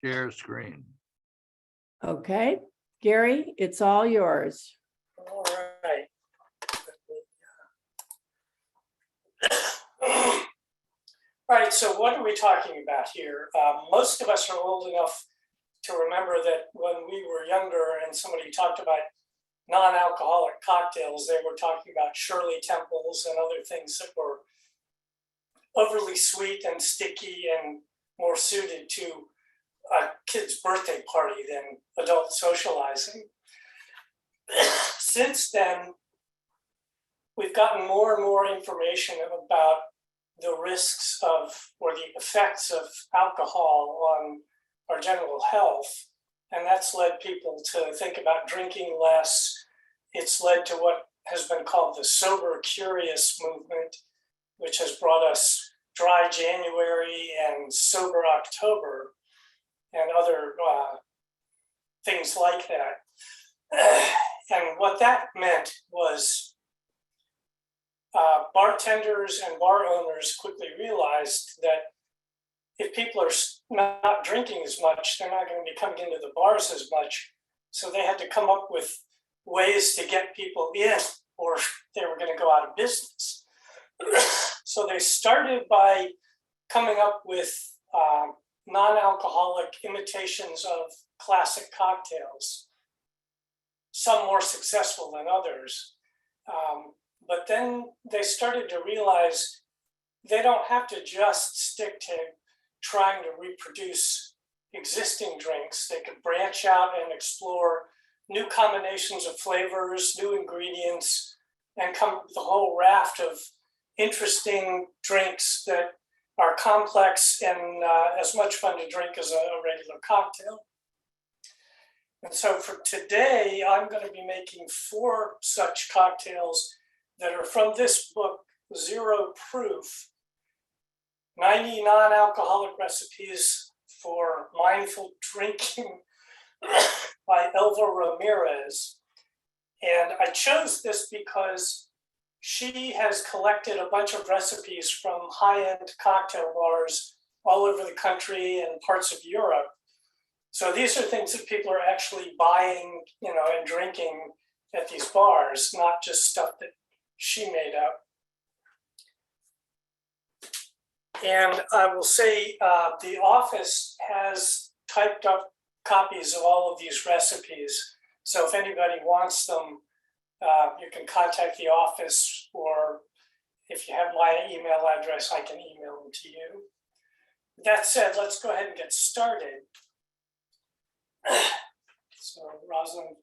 share screen. Okay, Gary, it's all yours. All right. All right, so what are we talking about here? Most of us are old enough to remember that when we were younger and somebody talked about non-alcoholic cocktails, they were talking about Shirley Temples and other things that were overly sweet and sticky and more suited to a kid's birthday party than adult socializing. Since then, we've gotten more and more information about the risks of, or the effects of alcohol on our general health. And that's led people to think about drinking less. It's led to what has been called the sober curious movement, which has brought us dry January and sober October and other things like that. And what that meant was bartenders and bar owners quickly realized that if people are not drinking as much, they're not going to be coming into the bars as much. So they had to come up with ways to get people in, or they were going to go out of business. So they started by coming up with non-alcoholic imitations of classic cocktails, some more successful than others. But then they started to realize they don't have to just stick to trying to reproduce existing drinks. They could branch out and explore new combinations of flavors, new ingredients, and come up with a whole raft of interesting drinks that are complex and as much fun to drink as a regular cocktail. And so for today, I'm going to be making 4 such cocktails that are from this book, Zero Proof, 90 non-alcoholic recipes for mindful drinking by Elva Ramirez. And I chose this because she has collected a bunch of recipes from high-end cocktail bars all over the country and parts of Europe. So these are things that people are actually buying, and drinking at these bars, not just stuff that she made up. And I will say the office has typed up copies of all of these recipes. So if anybody wants them, you can contact the office, or if you have my email address, I can email them to you. That said, let's go ahead and get started. So Rosalind,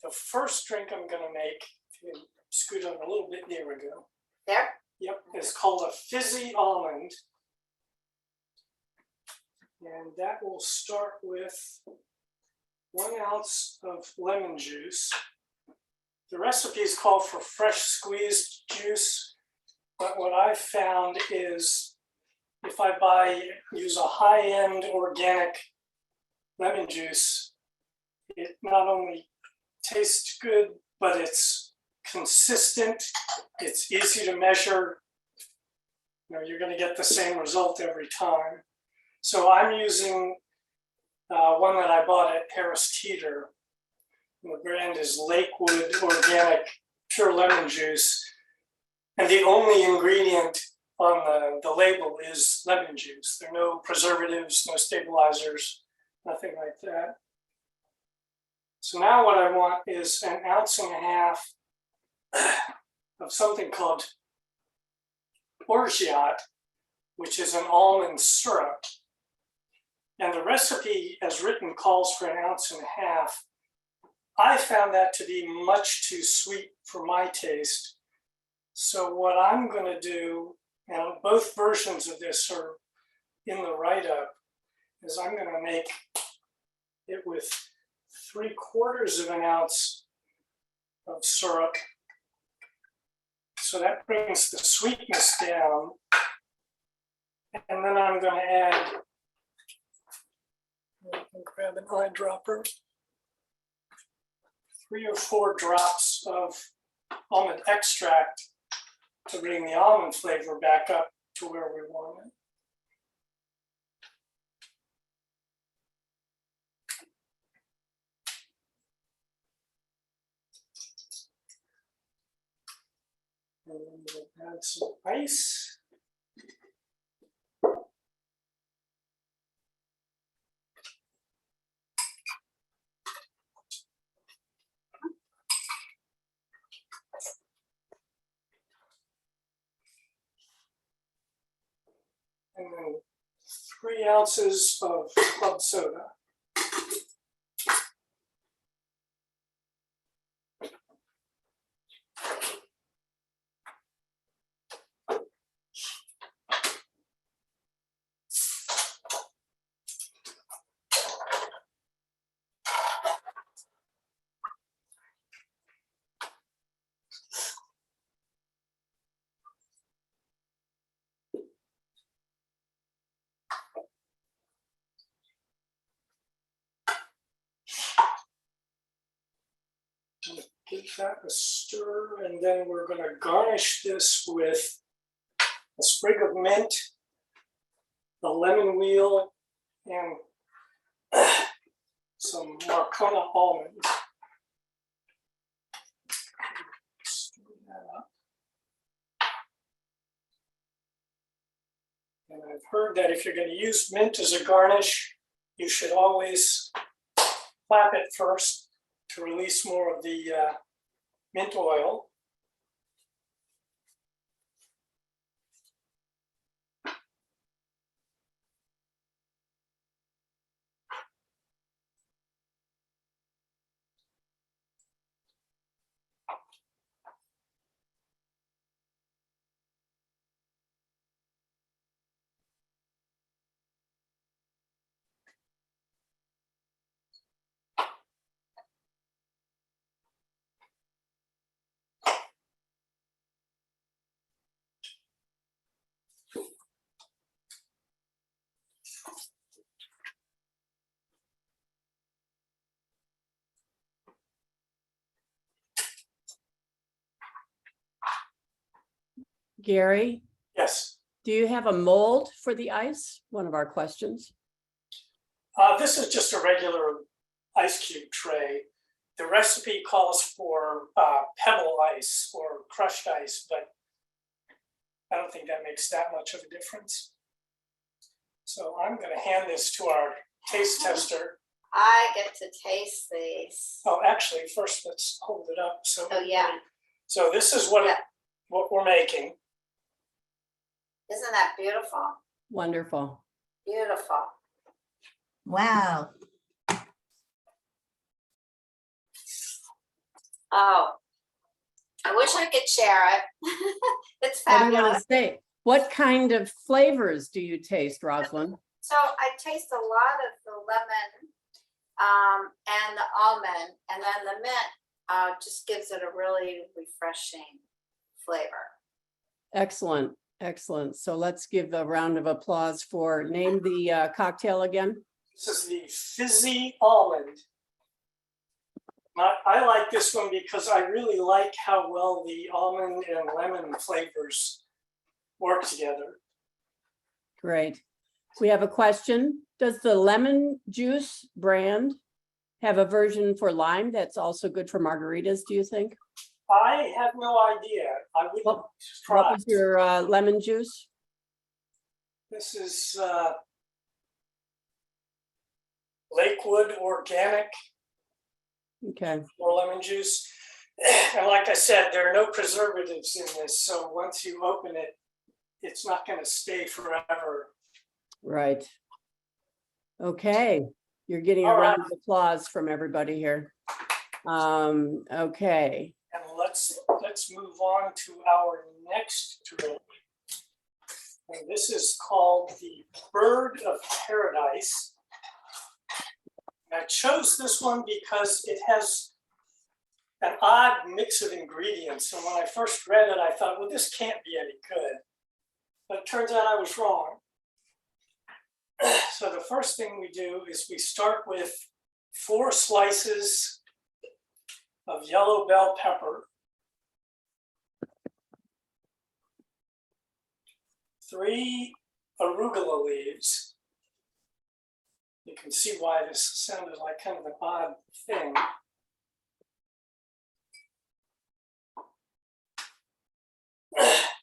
the first drink I'm going to make, if you scoot on a little bit nearer ago. There? Yep, it's called a fizzy almond. And that will start with 1 ounce of lemon juice. The recipes call for fresh squeezed juice, but what I've found is if I use a high-end organic lemon juice, it not only tastes good, but it's consistent, it's easy to measure. You're going to get the same result every time. So I'm using one that I bought at Harris Teeter. The brand is Lakewood Organic Pure Lemon Juice. And the only ingredient on the label is lemon juice. There are no preservatives, no stabilizers, nothing like that. So now what I want is 1.5 ounces of something called orgeat, which is an almond syrup. And the recipe as written calls for 1.5 ounces. I found that to be much too sweet for my taste. So what I'm going to do, and both versions of this are in the write-up, is I'm going to make it with 0.75 ounces of syrup. So that brings the sweetness down. And then I'm going to add, grab an eyedropper, 3 or 4 drops of almond extract to bring the almond flavor back up to where we want it. And then we'll add some ice. And then 3 ounces of club soda. Give that a stir, and then we're going to garnish this with a sprig of mint, the lemon wheel, and some Marcona almonds. Stir that up. And I've heard that if you're going to use mint as a garnish, you should always clap it first to release more of the mint oil. Gary, Yes. do you have a mold for the ice? One of our questions. This is just a regular ice cube tray. The recipe calls for pebble ice or crushed ice, but I don't think that makes that much of a difference. So I'm going to hand this to our taste tester. I get to taste these. Oh, actually, first let's hold it up. So, Oh, yeah. So this is what Yeah. what we're making. Isn't that beautiful? Wonderful. Beautiful. Wow. Oh, I wish I could share it. It's What do you want fabulous. to say? What kind of flavors do you taste, Rosalind? So I taste a lot of the lemon and the almond, and then the mint just gives it a really refreshing flavor. Excellent, excellent. So let's give a round of applause for, name the cocktail again. This is the fizzy almond. I like this one because I really like how well the almond and lemon flavors work together. Great. We have a question. Does the lemon juice brand have a version for lime that's also good for margaritas, do you think? I have no idea. I wouldn't What try. was your lemon juice? This is Lakewood organic Okay, or lemon juice. And like I said, there are no preservatives in this. So once you open it, it's not going to stay forever. right. Okay, you're getting a All round right. of applause from everybody here. Okay, And let's move on to our next drink. And this is called the Bird of Paradise. I chose this one because it has an odd mix of ingredients. And when I first read it, I thought, well, this can't be any good. But it turns out I was wrong. So the first thing we do is we start with 4 slices of yellow bell pepper, 3 arugula leaves. You can see why this sounded like kind of an odd thing.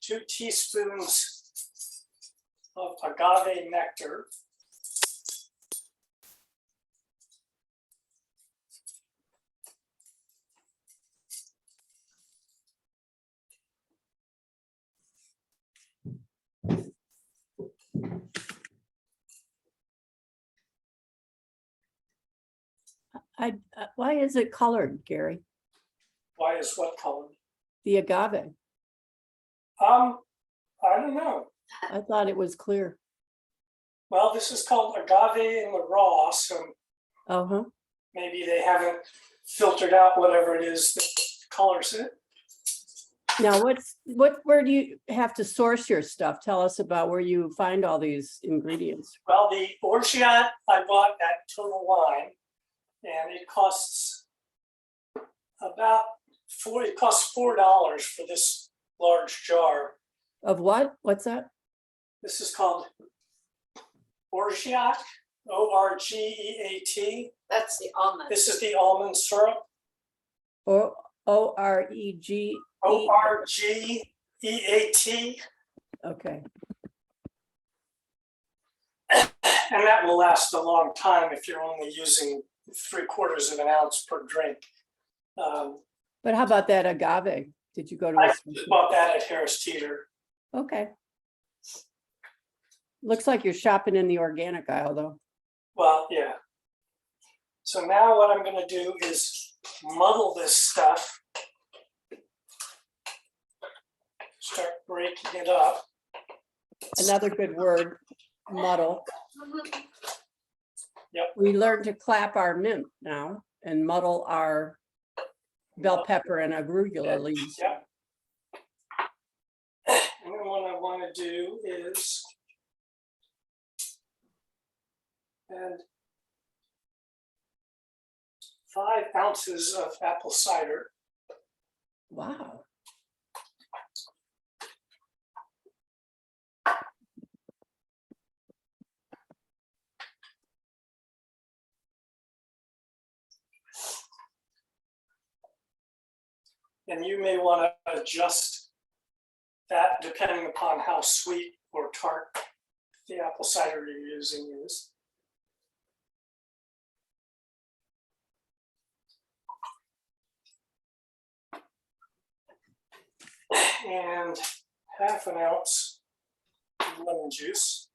2 teaspoons of agave nectar. Why is it colored, Gary? Why is what colored? The agave? I don't know. I thought it was clear. Well, this is called agave in the raw, so Uh-huh. maybe they haven't filtered out whatever it is that colors it. Now, where do you have to source your stuff? Tell us about where you find all these ingredients. Well, the orgeat I bought at Total Wine, and it costs about it costs $4 for this large jar. Of what? What's that? This is called orgeat, O-R-G-E-A-T. That's the almond. This is the almond syrup, O-R-E-G. O-R-G-E-A-T. Okay. And that will last a long time if you're only using 3/4 of an ounce per drink. But how about that agave? Did you go to? I bought that at Harris Teeter. Okay. Looks like you're shopping in the organic aisle, though. Well, yeah. So now what I'm gonna do is muddle this stuff. Start breaking it up. Another good word, muddle. Mhm. We learned to clap our mint now and muddle our bell pepper and arugula leaves. Yeah. And then what I want to do is add 5 ounces of apple cider. Wow. And you may want to adjust that depending upon how sweet or tart the apple cider you're using is. And 1/2 ounce of lemon juice.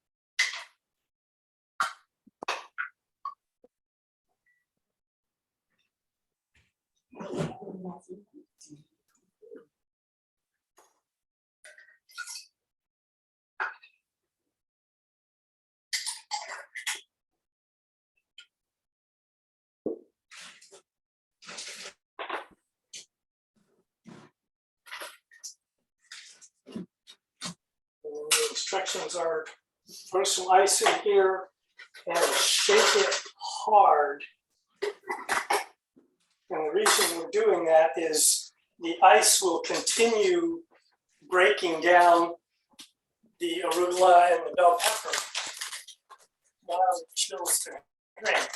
And the instructions are throw some ice in here and shake it hard. And the reason we're doing that is the ice will continue breaking down the arugula and the bell pepper while it chills the drink.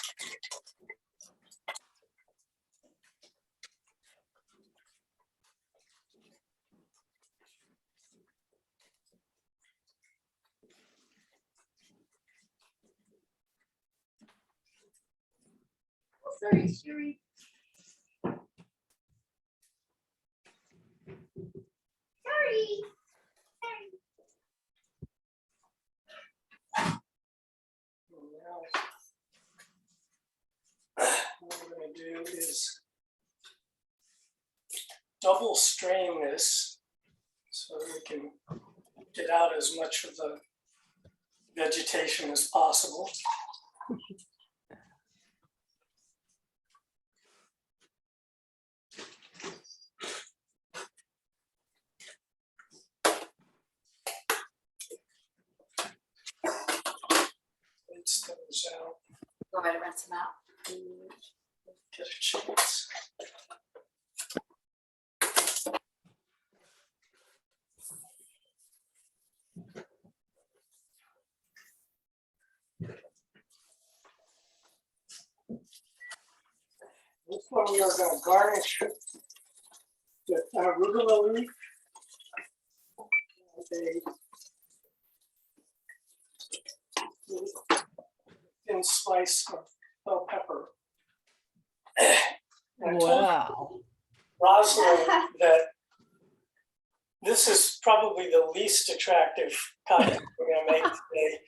Sorry, Sherry. Sorry. Now, what we're going to do is double strain this so we can get out as much of the vegetation as possible. Rinse those out, Go ahead and rinse them out. get a chance. This one we are going to garnish with an arugula leaf. a thin slice of bell pepper. And I told Wow. Rosalind that this is probably the least attractive cocktail we're gonna make today.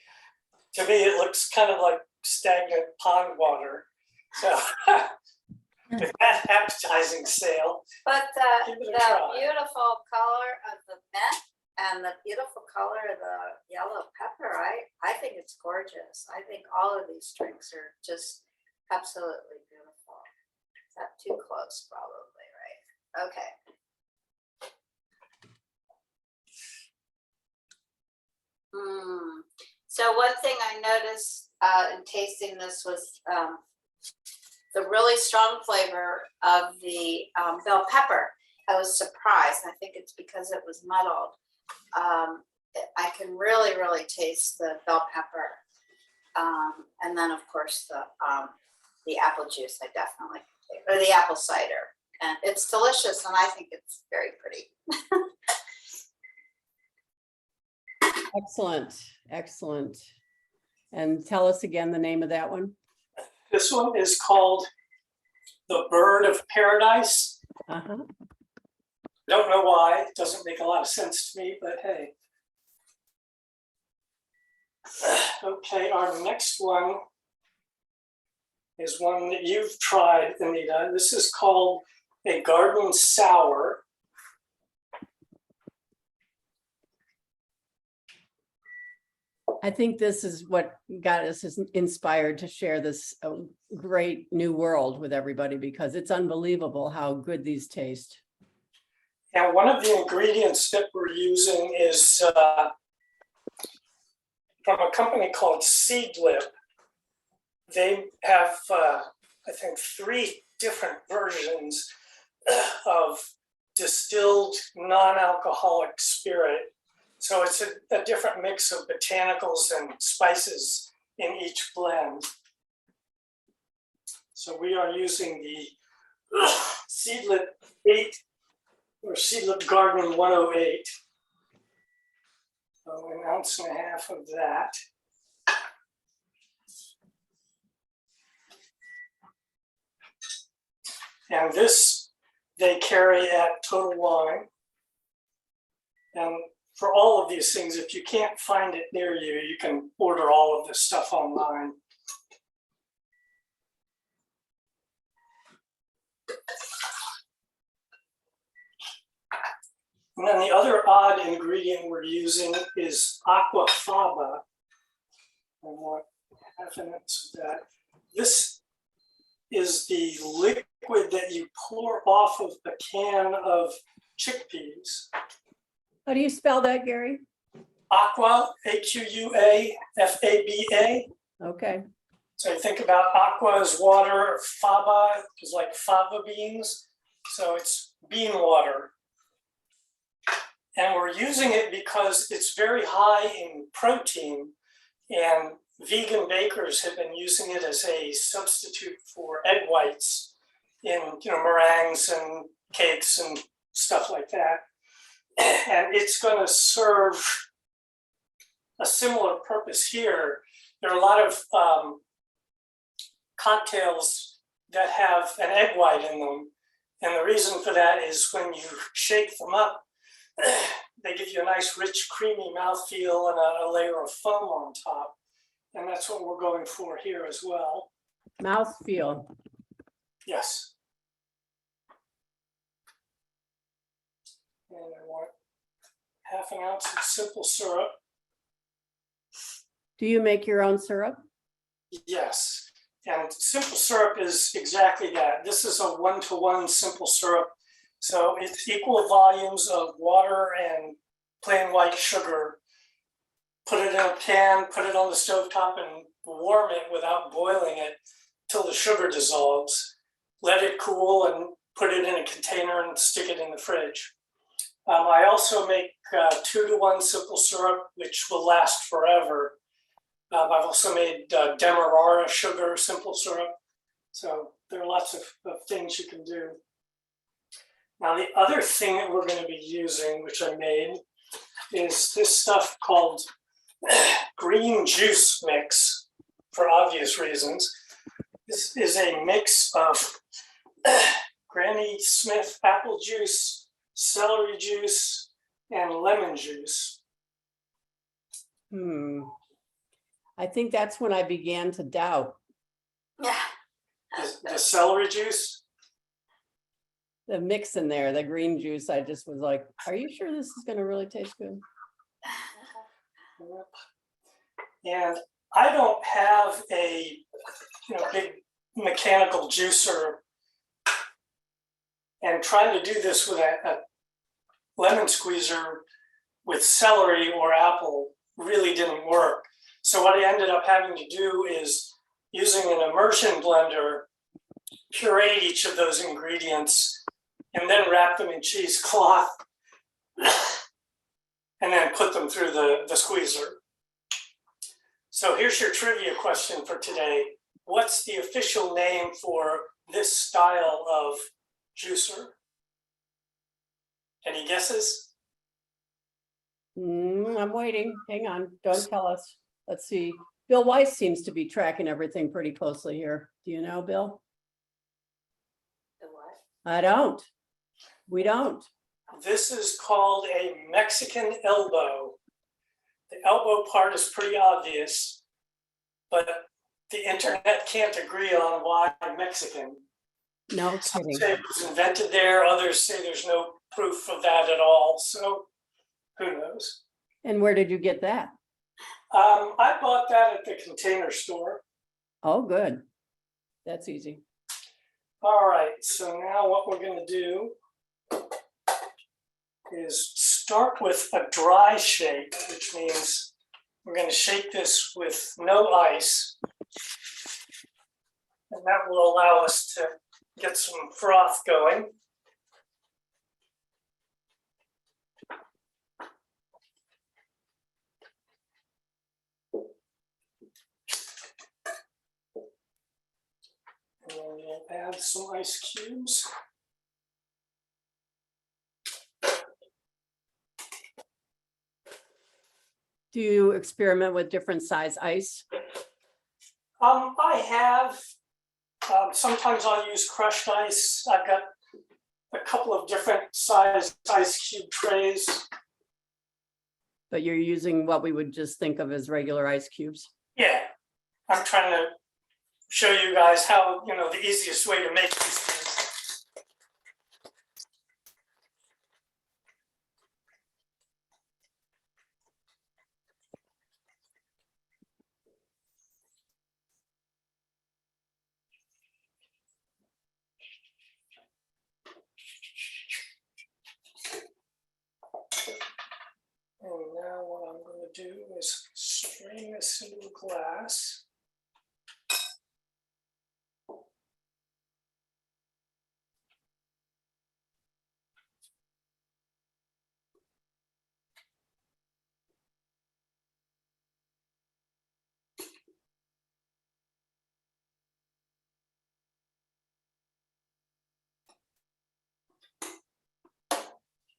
To me, it looks kind of like stagnant pond water. So with that appetizing sail, But Give it a the try. beautiful color of the mint and the beautiful color of the yellow pepper, I think it's gorgeous. I think all of these drinks are just absolutely beautiful. Is that too close? Probably, right? Okay. So one thing I noticed in tasting this was the really strong flavor of the bell pepper. I was surprised. I think it's because it was muddled. I can really, really taste the bell pepper. And then of course the apple juice, I definitely can taste, or the apple cider. And it's delicious and I think it's very pretty. Excellent, excellent. And tell us again the name of that one. this one is called the Bird of Paradise. Uh-huh. Don't know why, it doesn't make a lot of sense to me, but hey. Okay, our next one is one that you've tried, Anita. This is called a garden sour. I think this is what got us inspired to share this great new world with everybody, because it's unbelievable how good these taste. And one of the ingredients that we're using is from a company called Seedlip. They have, I think, 3 different versions of distilled non-alcoholic spirit. So it's a different mix of botanicals and spices in each blend. So we are using the Seedlip 8 or Seedlip Garden 108. So 1.5 ounces of that. And this they carry at Total Wine. And for all of these things, if you can't find it near you, you can order all of this stuff online. And then the other odd ingredient we're using is aquafaba. I want 1/2 ounce of that. This is the liquid that you pour off of a can of chickpeas. How do you spell that, Gary? Aqua, A-Q-U-A-F-A-B-A. Okay. So you think about aqua as water, faba is like fava beans. So it's bean water. And we're using it because it's very high in protein, and vegan bakers have been using it as a substitute for egg whites in meringues and cakes and stuff like that. And it's going to serve a similar purpose here. There are a lot of cocktails that have an egg white in them. And the reason for that is when you shake them up, they give you a nice, rich, creamy mouthfeel and a layer of foam on top. And that's what we're going for here as well. Mouthfeel. Yes. And I want 1/2 ounce of simple syrup. Do you make your own syrup? Yes. And simple syrup is exactly that. This is a 1-to-1 simple syrup. So it's equal volumes of water and plain white sugar. Put it in a pan, put it on the stovetop and warm it without boiling it till the sugar dissolves. Let it cool and put it in a container and stick it in the fridge. I also make 2-to-1 simple syrup, which will last forever. I've also made Demerara sugar simple syrup. So there are lots of things you can do. Now the other thing that we're going to be using, which I made, is this stuff called green juice mix, for obvious reasons. This is a mix of Granny Smith apple juice, celery juice, and lemon juice. I think that's when I began to doubt. Yeah. The celery juice. The mix in there, the green juice, I just was like, are you sure this is gonna really taste good? And I don't have a big mechanical juicer, and trying to do this with a lemon squeezer with celery or apple really didn't work. So what I ended up having to do is using an immersion blender, puree each of those ingredients, and then wrap them in cheesecloth, and then put them through the squeezer. So here's your trivia question for today. What's the official name for this style of juicer? Any guesses? I'm waiting. Hang on. Don't tell us. Let's see. Bill Weiss seems to be tracking everything pretty closely here. Do you know, Bill? The what? I don't. We don't. This is called a Mexican elbow. The elbow part is pretty obvious, but the internet can't agree on why Mexican. No Some kidding. say it was invented there, others say there's no proof of that at all, so who knows? And where did you get that? I bought that at the Container Store. Oh, good. That's easy. All right, so now what we're gonna do is start with a dry shake, which means we're gonna shake this with no ice. And that will allow us to get some froth going. And then we'll add some ice cubes. Do you experiment with different size ice? I have, sometimes I'll use crushed ice. I've got a couple of different size ice cube trays. But you're using what we would just think of as regular ice cubes? Yeah, I'm trying to show you guys how, the easiest way to make these things. And now what I'm going to do is strain this into a glass.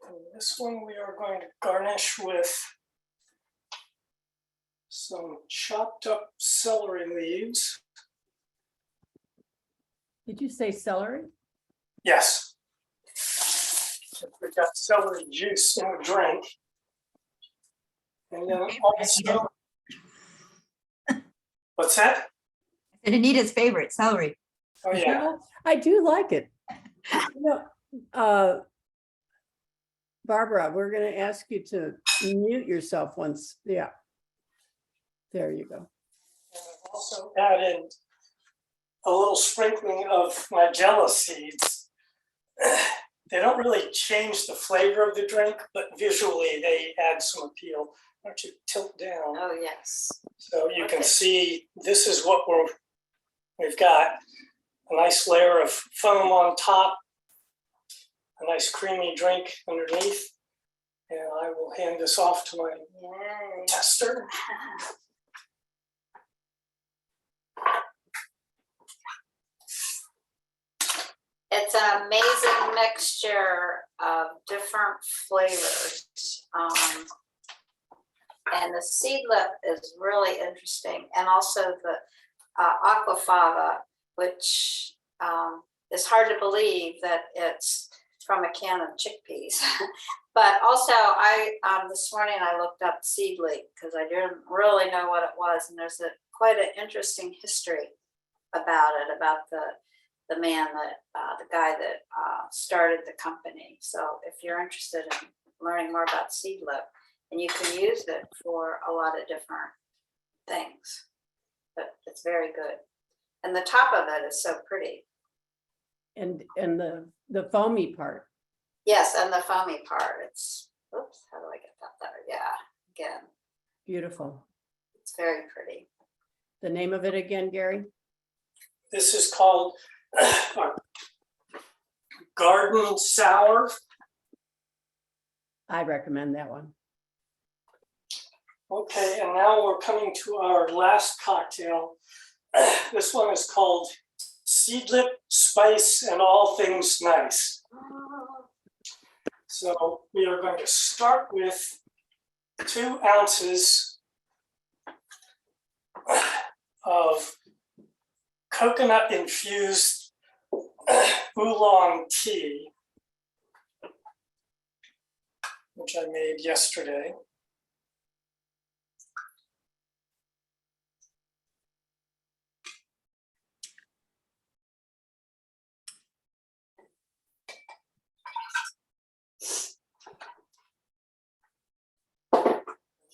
And this one we are going to garnish with some chopped up celery leaves. Did you say celery? Yes. We've got celery juice in the drink. And then also, what's that? And Anita's favorite, celery. Oh yeah, I do like it. Barbara, we're going to ask you to mute yourself once. Yeah. There you go. and I've also added a little sprinkling of nigella seeds. They don't really change the flavor of the drink, but visually they add some appeal. Why don't you tilt down? Oh, yes. So you can Okay. see this is what we've got. A nice layer of foam on top, a nice creamy drink underneath. And I will hand this off to my Yay. tester. It's an amazing mixture of different flavors. And the seedlip is really interesting, and also the aquafaba, which is hard to believe that it's from a can of chickpeas. But also, this morning I looked up seedling because I didn't really know what it was, and there's quite an interesting history about it, about the man that the guy that started the company. So if you're interested in learning more about seedlip, and you can use it for a lot of different things, but it's very good. And the top of it is so pretty. And the foamy part. Yes, and the foamy part, it's, oops, how do I get that there? Yeah, again, Beautiful. it's very pretty. The name of it again, Gary? This is called Garden Sour. I recommend that one. Okay, and now we're coming to our last cocktail. This one is called Seedlip, Spice, and All Things Nice. So we are going to start with 2 ounces of coconut infused oolong tea, which I made yesterday.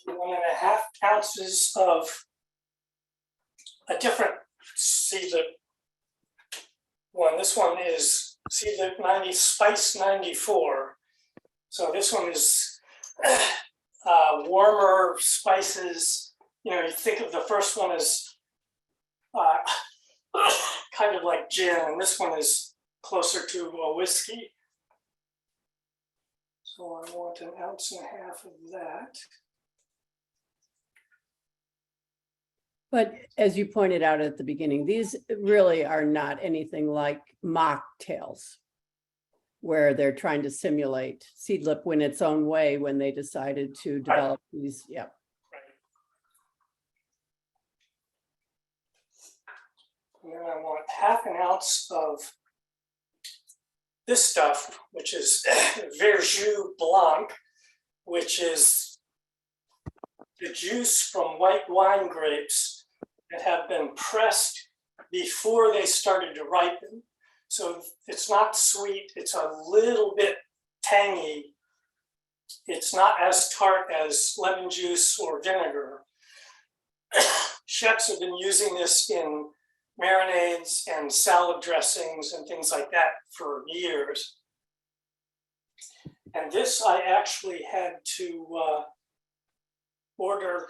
One and a half ounces of a different seedlip one. This one is seedlip 90 Spice 94. So this one is warmer spices. You know, you think of the first one as kind of like gin, and this one is closer to a whiskey. So I want 1.5 ounces of that. But as you pointed out at the beginning, these really are not anything like mocktails, where they're trying to simulate seedlip in its own way when they decided to develop these. Yeah. And then I want 1/2 ounce of this stuff, which is Verjus Blanc, which is the juice from white wine grapes that have been pressed before they started to ripen. So it's not sweet, it's a little bit tangy. It's not as tart as lemon juice or vinegar. Chefs have been using this in marinades and salad dressings and things like that for years. And this I actually had to order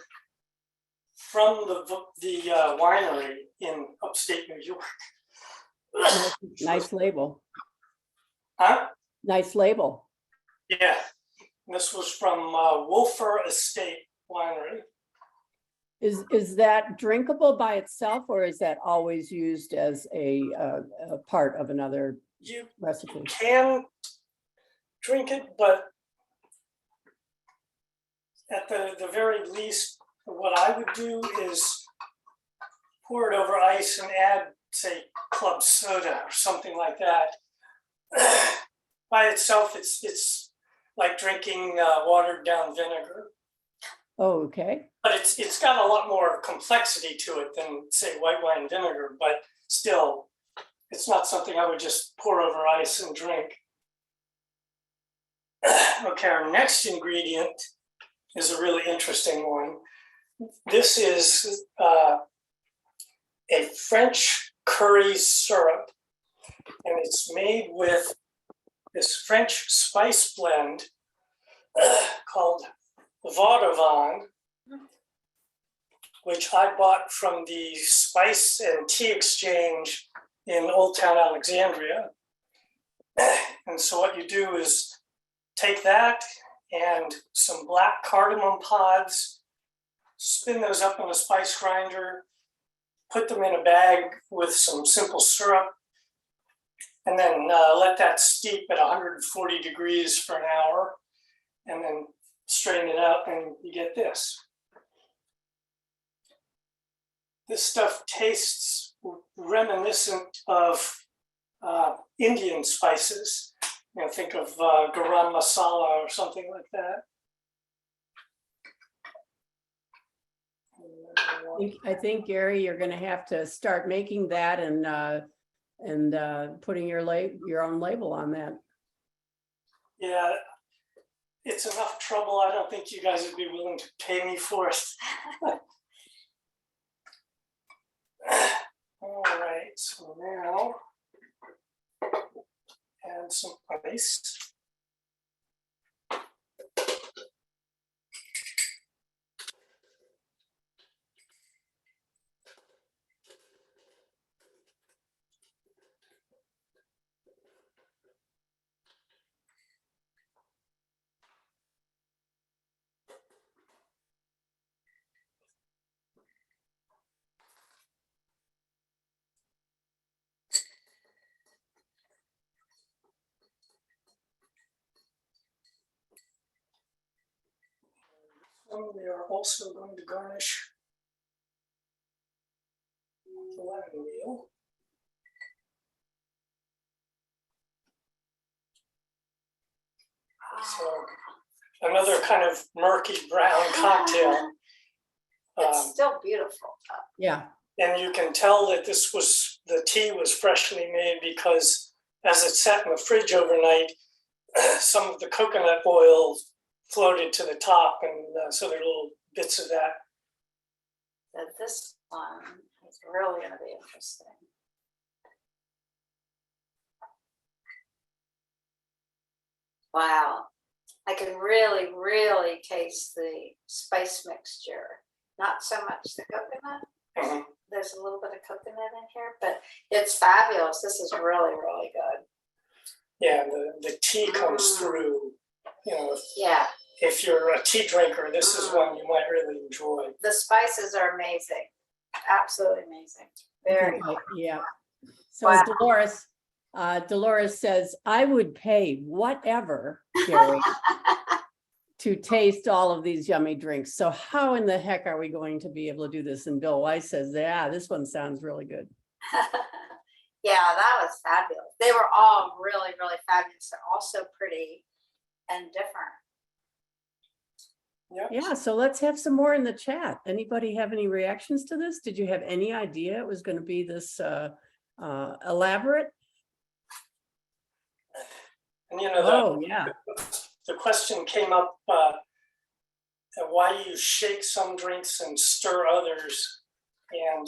from the winery in upstate New York. Nice label. Huh? Nice label. Yeah, this was from Wolfer Estate Winery. Is that drinkable by itself, or is that always used as a part of another You recipe? can drink it, but at the very least, what I would do is pour it over ice and add, say, club soda or something like that. By itself, it's like drinking watered down vinegar. Oh, okay. But it's got a lot more complexity to it than, say, white wine vinegar, but still, it's not something I would just pour over ice and drink. Okay, our next ingredient is a really interesting one. This is a French curry syrup, and it's made with this French spice blend called Vaudevin, which I bought from the Spice and Tea Exchange in Old Town Alexandria. And so what you do is take that and some black cardamom pods, spin those up in a spice grinder, put them in a bag with some simple syrup, and then let that steep at 140 degrees for an hour, and then strain it out and you get this. This stuff tastes reminiscent of Indian spices. You know, think of garam masala or something like that. I think, Gary, you're gonna have to start making that and putting your own label on that. Yeah, it's enough trouble. I don't think you guys would be willing to pay me for it. All right, so now add some ice. We are also going to garnish the lemon wheel. So another kind of murky brown cocktail. It's still beautiful. Yeah. And you can tell that the tea was freshly made because as it sat in the fridge overnight, some of the coconut oil floated to the top, and so there are little bits of that. And this one is really going to be interesting. Wow, I can really, really taste the spice mixture. Not so much the coconut. Mhm. There's a little bit of coconut in here, but it's fabulous. This is really, really good. Yeah, the tea comes through. You know, Yeah, if you're a tea drinker, this is one you might really enjoy. the spices are amazing. Absolutely amazing. Very good. Yeah. So Wow. Dolores says, I would pay whatever, Gary, to taste all of these yummy drinks. So how in the heck are we going to be able to do this? And Bill Weiss says, yeah, this one sounds really good. Yeah, that was fabulous. They were all really, really fabulous. They're also pretty and different. Yeah, so let's have some more in the chat. Anybody have any reactions to this? Did you have any idea it was going to be this elaborate? And you know, Oh, yeah. the question came up, why do you shake some drinks and stir others? And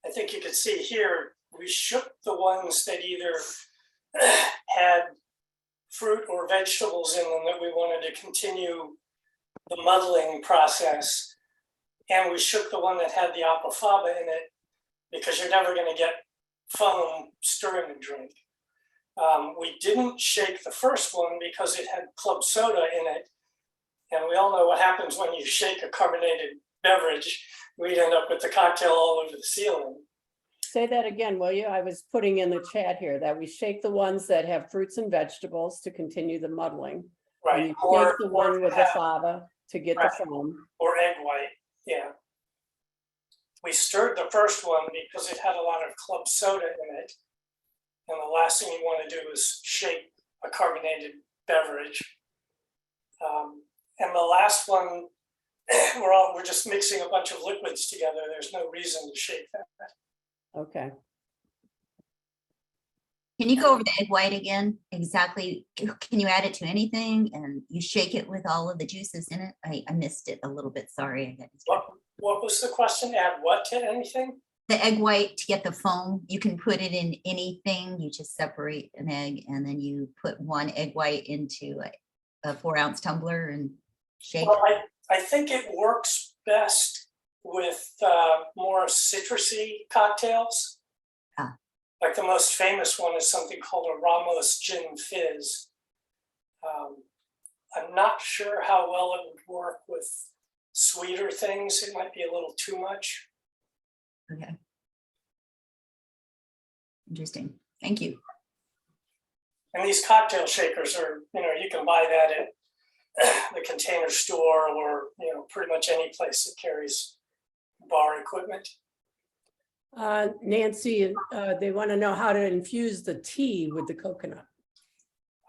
I think you could see here, we shook the ones that either had fruit or vegetables in them that we wanted to continue the muddling process. And we shook the one that had the aquafaba in it because you're never going to get foam stirring a drink. We didn't shake the first one because it had club soda in it. And we all know what happens when you shake a carbonated beverage. We'd end up with the cocktail all over the ceiling. Say that again, will you? I was putting in the chat here that we shake the ones that have fruits and vegetables to continue the muddling. Right. And you shake the one with the fava to get Right. the foam. Or egg white, yeah. We stirred the first one because it had a lot of club soda in it. And the last thing you want to do is shake a carbonated beverage. And the last one, we're just mixing a bunch of liquids together. There's no reason to shake that. Okay. Can you go over the egg white again? Exactly. Can you add it to anything and you shake it with all of the juices in it? I missed it a little bit. Sorry. What was the question? Add what to anything? The egg white to get the foam, you can put it in anything. You just separate an egg and then you put one egg white into a 4-ounce tumbler and shake. Well, I think it works best with more citrusy cocktails. Ah. Like the most famous one is something called a Ramos Gin Fizz. I'm not sure how well it would work with sweeter things. It might be a little too much. Okay. Interesting. Thank you. And these cocktail shakers are, you can buy that the Container Store, or pretty much any place that carries bar equipment. Nancy, they want to know how to infuse the tea with the coconut.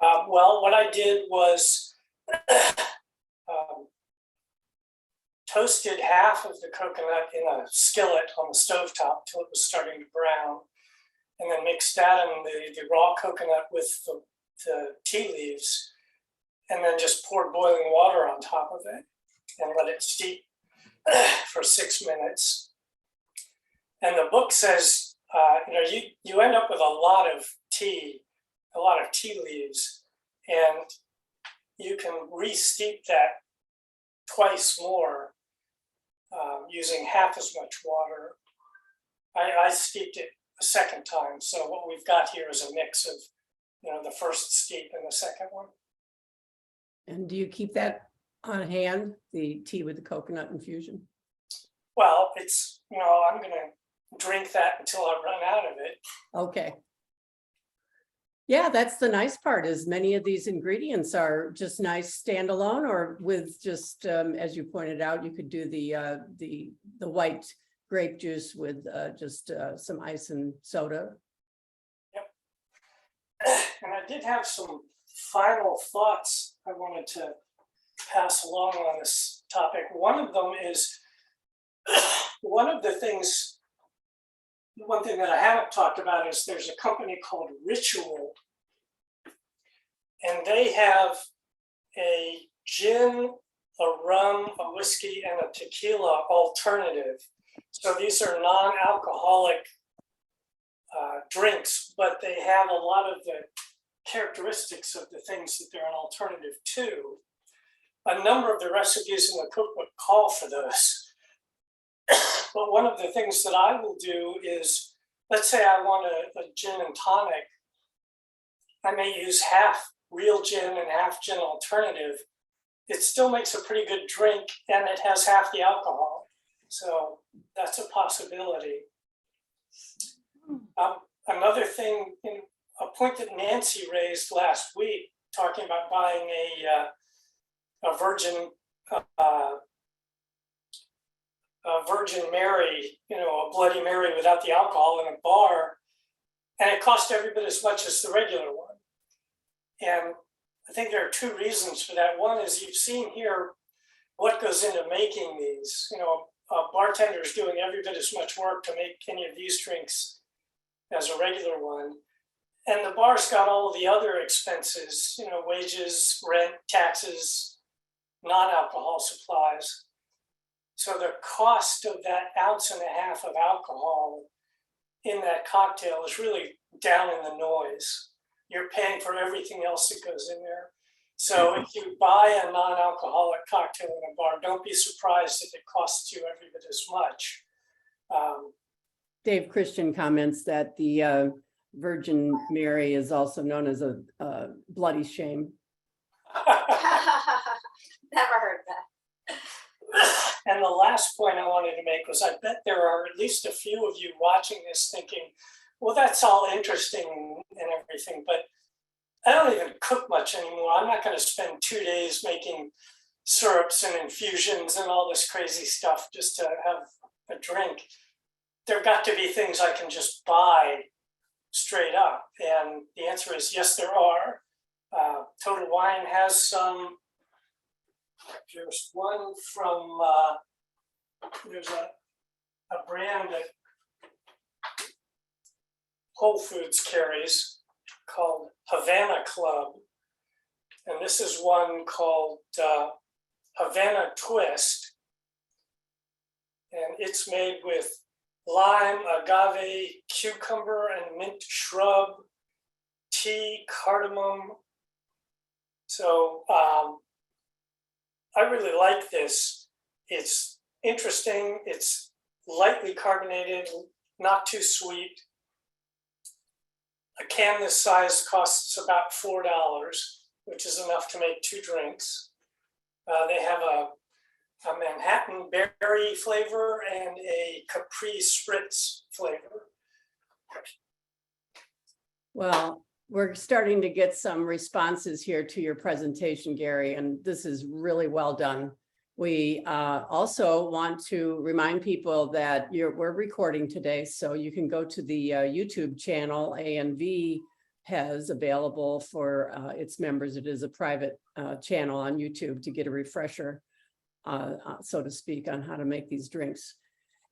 Well, what I did was toasted half of the coconut in a skillet on the stovetop till it was starting to brown, and then mixed that in the raw coconut with the tea leaves, and then just poured boiling water on top of it and let it steep for 6 minutes. And the book says, you end up with a lot of tea leaves, and you can re-steep that twice more using half as much water. I steeped it a second time, so what we've got here is a mix of the first steep and the second one. And do you keep that on hand, the tea with the coconut infusion? Well, it's, I'm gonna drink that until I run out of it. Okay. Yeah, that's the nice part, is many of these ingredients are just nice standalone, or with just, as you pointed out, you could do the white grape juice with just some ice and soda. Yep. And I did have some final thoughts I wanted to pass along on this topic. One of them is, one thing that I haven't talked about is there's a company called Ritual, and they have a gin, a rum, a whiskey, and a tequila alternative. So these are non-alcoholic drinks, but they have a lot of the characteristics of the things that they're an alternative to. A number of the recipes in the cookbook call for those. But one of the things that I will do is, let's say I want a gin and tonic, I may use half real gin and half gin alternative. It still makes a pretty good drink, and it has half the alcohol. So that's a possibility. Another thing, a point that Nancy raised last week, talking about buying a Virgin Mary, a Bloody Mary without the alcohol in a bar, and it cost every bit as much as the regular one. And I think there are two reasons for that. One is, you've seen here what goes into making these. A bartender is doing every bit as much work to make any of these drinks as a regular one. And the bar's got all of the other expenses, wages, rent, taxes, non-alcohol supplies. So the cost of that 1.5 ounces of alcohol in that cocktail is really down in the noise. You're paying for everything else that goes in there. So if you buy a non-alcoholic cocktail in a bar, don't be surprised if it costs you every bit as much. Dave Christian comments that the Virgin Mary is also known as a bloody shame. Never heard that. And the last point I wanted to make was, I bet there are at least a few of you watching this thinking, well, that's all interesting and everything, but I don't even cook much anymore. I'm not going to spend 2 days making syrups and infusions and all this crazy stuff just to have a drink. There got to be things I can just buy straight up. And the answer is yes, there are. Total Wine has some. There's one from, there's a brand that Whole Foods carries called Havana Club. And this is one called Havana Twist. And it's made with lime, agave, cucumber, and mint shrub, tea, cardamom. So I really like this. It's interesting. It's lightly carbonated, not too sweet. A can this size costs about $4, which is enough to make 2 drinks. They have a Manhattan berry flavor and a Capri Spritz flavor. Well, we're starting to get some responses here to your presentation, Gary, and this is really well done. We also want to remind people that we're recording today, so you can go to the YouTube channel ANV has available for its members. It is a private channel on YouTube to get a refresher, so to speak, on how to make these drinks.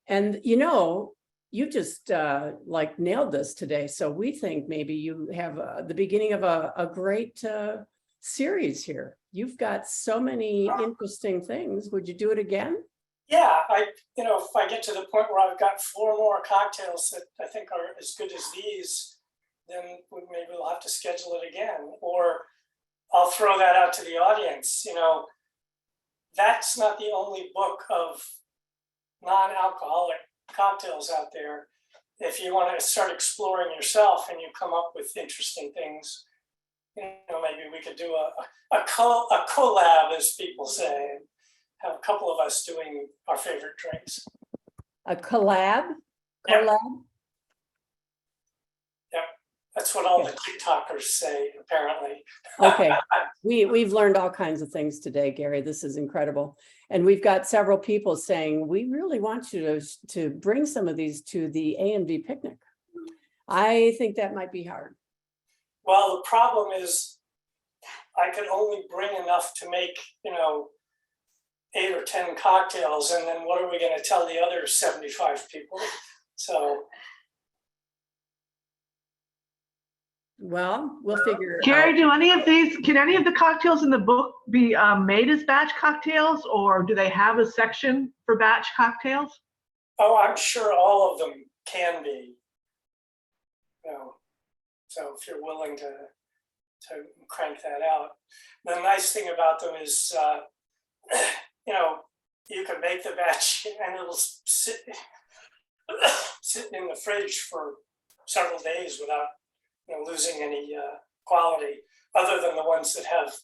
And you know, you just like nailed this today. So we think maybe you have the beginning of a great series here. You've got so many interesting things. Would you do it again? Yeah, if I get to the point where I've got 4 more cocktails that I think are as good as these, then maybe we'll have to schedule it again. Or I'll throw that out to the audience. That's not the only book of non-alcoholic cocktails out there. If you want to start exploring yourself and you come up with interesting things, maybe we could do a collab, as people say, and have a couple of us doing our favorite drinks. A collab? Yeah. Collab? Yep, that's what all the TikTokers say, apparently. Okay, we've learned all kinds of things today, Gary. This is incredible. And we've got several people saying, we really want you to bring some of these to the ANV picnic. I think that might be hard. Well, the problem is I could only bring enough to make, 8 or 10 cocktails. And then what are we going to tell the other 75 people? So. Well, we'll figure Gary, out. can any of the cocktails in the book be made as batch cocktails, or do they have a section for batch cocktails? Oh, I'm sure all of them can be. So if you're willing to crank that out. The nice thing about them is, you can make the batch and it'll sit in the fridge for several days without losing any quality, other than the ones that have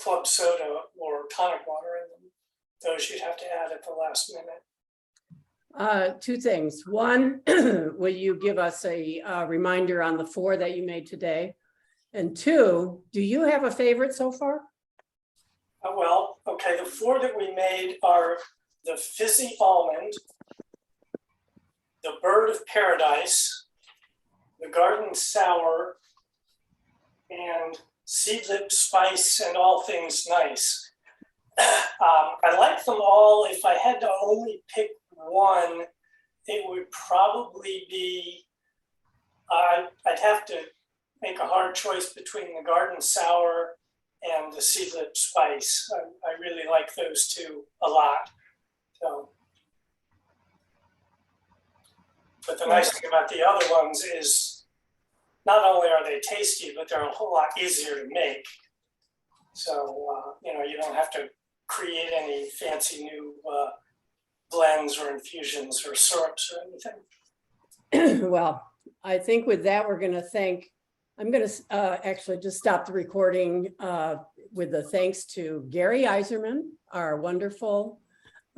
club soda or tonic water in them. Those you'd have to add at the last minute. 2 things. One, will you give us a reminder on the 4 that you made today? And 2, do you have a favorite so far? Well, okay, the 4 that we made are the Fizzy Almond, the Bird of Paradise, the Garden Sour, and Seedlip Spice and All Things Nice. I like them all. If I had to only pick one, it would probably be, I'd have to make a hard choice between the Garden Sour and the Seedlip Spice. I really like those 2 a lot. So, but the nice thing about the other ones is not only are they tasty, but they're a whole lot easier to make. So, you don't have to create any fancy new blends or infusions or syrups or anything. Well, I think with that, we're going to thank, I'm going to actually just stop the recording with the thanks to Gary Eiserman, our wonderful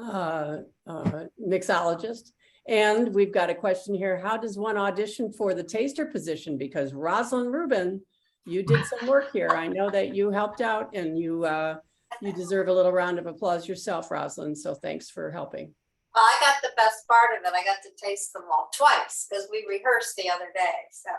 mixologist. And we've got a question here. How does one audition for the taster position? Because Rosalind Rubin, you did some work here. I know that you helped out, and you deserve a little round of applause yourself, Rosalind. So thanks for helping. Well, I got the best part of it. I got to taste them all twice because we rehearsed the other day. So